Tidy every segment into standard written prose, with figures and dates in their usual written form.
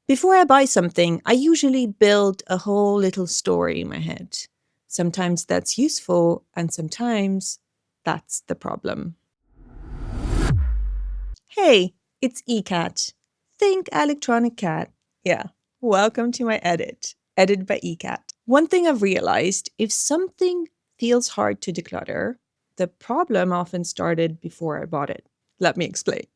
Before I buy something, I usually build a whole little story in my head. Sometimes that's useful, and sometimes that's the problem. Hey, it's ECAT. Think electronic cat. Yeah, welcome to my edit. Edited by ECAT. One thing I've realized, if something feels hard to declutter, the problem often started before I bought it. Let me explain.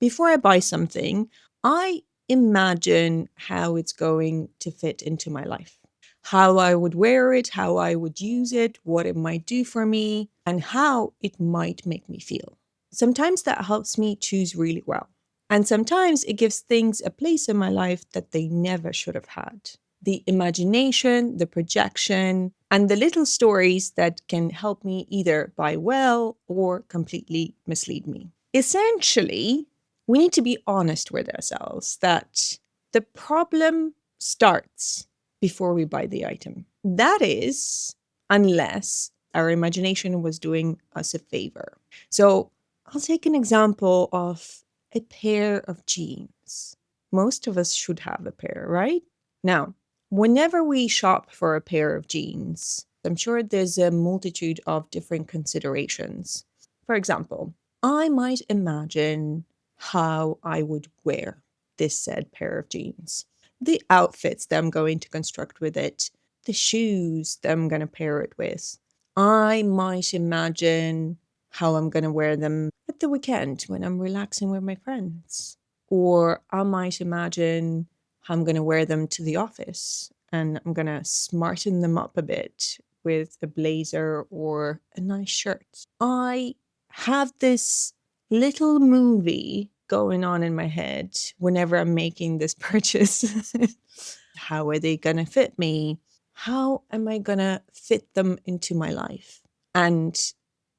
Before I buy something, I imagine how it's going to fit into my life, how I would wear it, how I would use it, what it might do for me, and how it might make me feel. Sometimes that helps me choose really well. And sometimes it gives things a place in my life that they never should have had. The imagination, the projection, and the little stories that can help me either buy well or completely mislead me. Essentially, we need to be honest with ourselves that the problem starts before we buy the item. That is, unless our imagination was doing us a favor. So I'll take an example of a pair of jeans. Most of us should have a pair, right? Now, whenever we shop for a pair of jeans, I'm sure there's a multitude of different considerations. For example, I might imagine how I would wear this said pair of jeans, the outfits that I'm going to construct with it, the shoes that I'm going to pair it with. I might imagine how I'm going to wear them at the weekend when I'm relaxing with my friends. Or I might imagine how I'm going to wear them to the office and I'm going to smarten them up a bit with a blazer or a nice shirt. I have this little movie going on in my head whenever I'm making this purchase. How are they going to fit me? How am I going to fit them into my life? And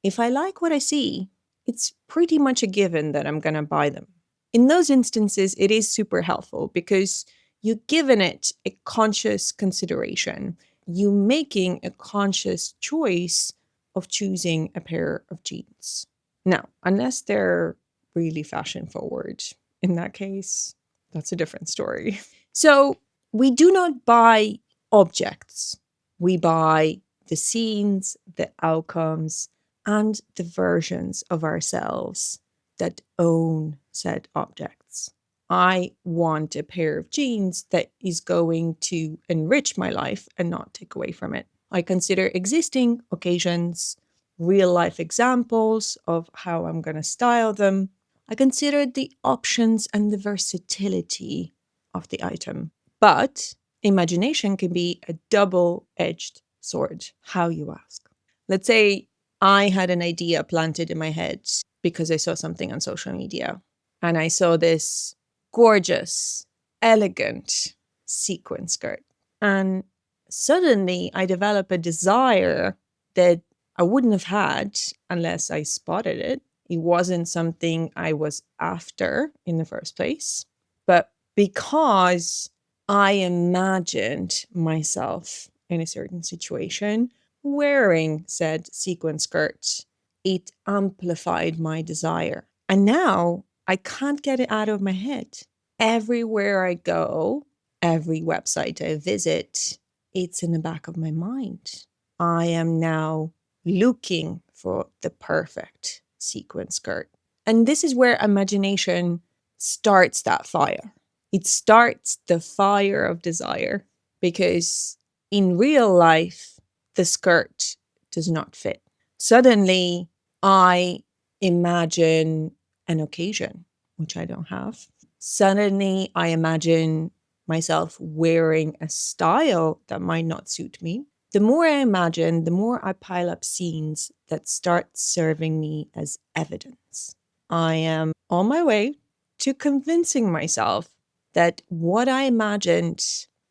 if I like what I see, it's pretty much a given that I'm going to buy them. In those instances, it is super helpful because you've given it a conscious consideration. You making a conscious choice of choosing a pair of jeans. Now, unless they're really fashion forward, in that case, that's a different story. So we do not buy objects. We buy the scenes, the outcomes, and the versions of ourselves that own said objects. I want a pair of jeans that is going to enrich my life and not take away from it. I consider existing occasions, real life examples of how I'm going to style them. I consider the options and the versatility of the item. But imagination can be a double edged sword. How, you ask? Let's say I had an idea planted in my head because I saw something on social media and I saw this gorgeous, elegant sequin skirt. And suddenly I develop a desire that I wouldn't have had unless I spotted it. It wasn't something I was after in the first place. But because I imagined myself in a certain situation wearing said sequin skirt, it amplified my desire. And now I can't get it out of my head. Everywhere I go, every website I visit, it's in the back of my mind. I am now looking for the perfect sequin skirt. And this is where imagination starts that fire. It starts the fire of desire because in real life, the skirt does not fit. Suddenly, I imagine an occasion, which I don't have. Suddenly, I imagine myself wearing a style that might not suit me. The more I imagine, the more I pile up scenes that start serving me as evidence. I am on my way to convincing myself that what I imagined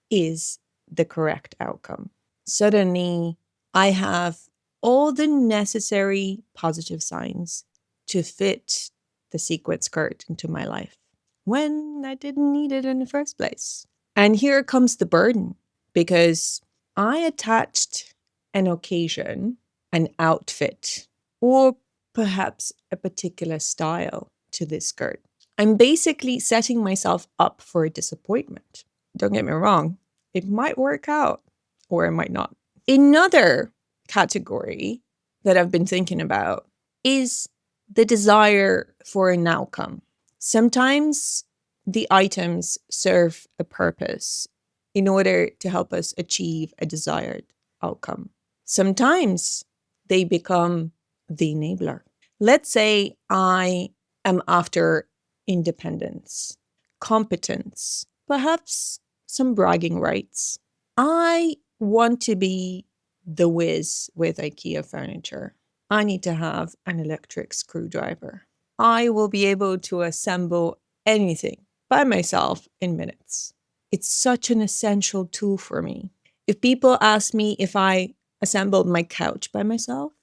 is the correct outcome. Suddenly, I have all the necessary positive signs to fit the sequin skirt into my life when I didn't need it in the first place. And here comes the burden because I attached an occasion, an outfit, or perhaps a particular style to this skirt. I'm basically setting myself up for a disappointment. Don't get me wrong, it might work out or it might not. Another category that I've been thinking about is the desire for an outcome. Sometimes the items serve a purpose in order to help us achieve a desired outcome. Sometimes they become the enabler. Let's say I am after independence, competence, perhaps some bragging rights. I want to be the whiz with IKEA furniture. I need to have an electric screwdriver. I will be able to assemble anything by myself in minutes. It's such an essential tool for me. If people ask me if I assembled my couch by myself,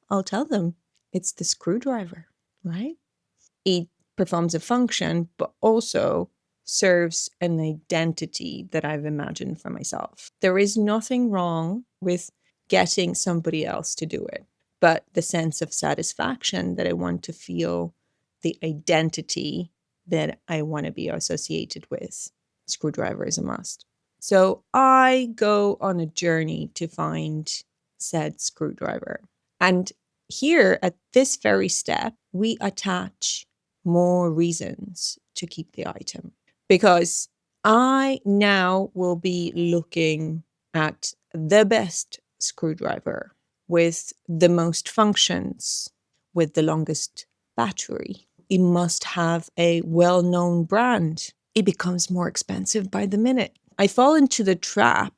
I'll tell them it's the screwdriver, right? It performs a function, but also serves an identity that I've imagined for myself. There is nothing wrong with getting somebody else to do it, but the sense of satisfaction that I want to feel, the identity that I want to be associated with, screwdriver is a must. So I go on a journey to find said screwdriver. And here at this very step, we attach more reasons to keep the item because I now will be looking at the best screwdriver with the most functions, with the longest battery. It must have a well known brand. It becomes more expensive by the minute. I fall into the trap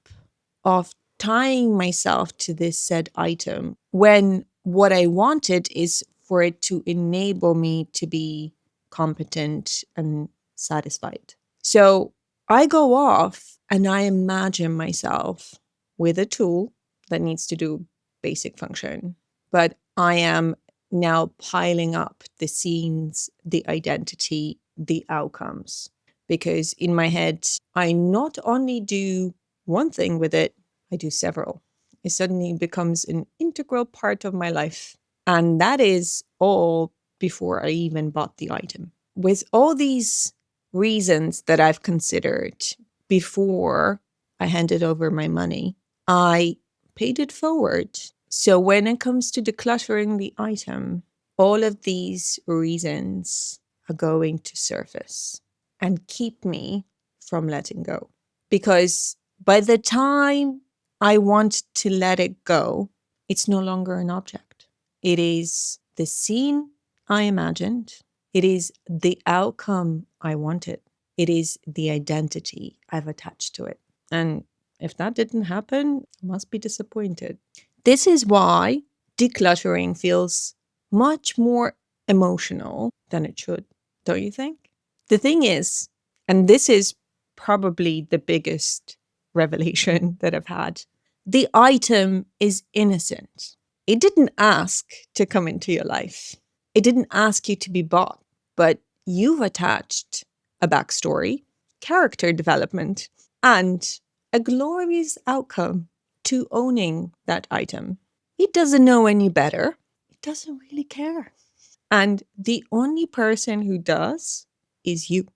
of tying myself to this said item when what I wanted is for it to enable me to be competent and satisfied. So I go off and I imagine myself with a tool that needs to do basic function, but I am now piling up the scenes, the identity, the outcomes. Because in my head, I not only do one thing with it, I do several. It suddenly becomes an integral part of my life. And that is all before I even bought the item. With all these reasons that I've considered before I handed over my money, I paid it forward. So when it comes to decluttering the item, all of these reasons are going to surface and keep me from letting go. Because by the time I want to let it go, it's no longer an object. It is the scene I imagined. It is the outcome I wanted. It is the identity I've attached to it. And if that didn't happen, I must be disappointed. This is why decluttering feels much more emotional than it should, don't you think? The thing is, and this is probably the biggest revelation that I've had, the item is innocent. It didn't ask to come into your life. It didn't ask you to be bought, but you've attached a backstory, character development, and a glorious outcome to owning that item. It doesn't know any better. It doesn't really care. And the only person who does is you.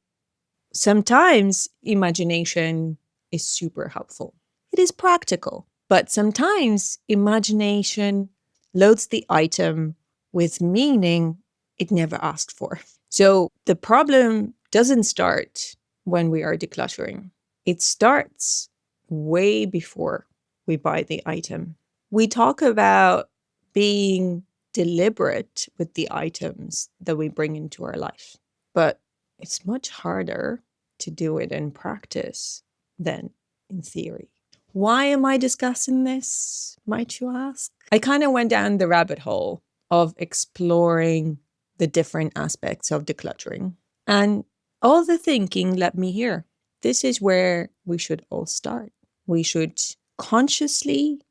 Sometimes imagination is super helpful. It is practical, but sometimes imagination loads the item with meaning it never asked for. So the problem doesn't start when we are decluttering. It starts way before we buy the item. We talk about being deliberate with the items that we bring into our life, but it's much harder to do it in practice than in theory. Why am I discussing this, might you ask? I kind of went down the rabbit hole of exploring the different aspects of decluttering. And all the thinking led me here. This is where we should all start. We should consciously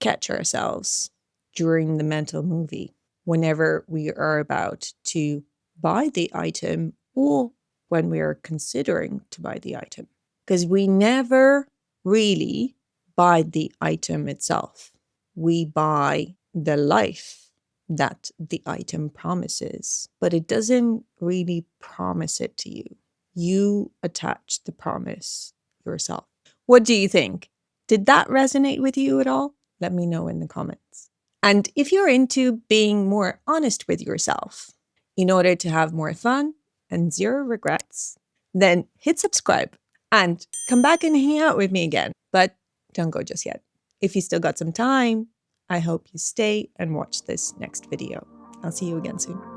catch ourselves during the mental movie whenever we are about to buy the item or when we are considering to buy the item. Because we never really buy the item itself. We buy the life that the item promises, but it doesn't really promise it to you. You attach the promise yourself. What do you think? Did that resonate with you at all? Let me know in the comments. And if you're into being more honest with yourself in order to have more fun and zero regrets, then hit subscribe and come back and hang out with me again. But don't go just yet. If you still got some time, I hope you stay and watch this next video. I'll see you again soon.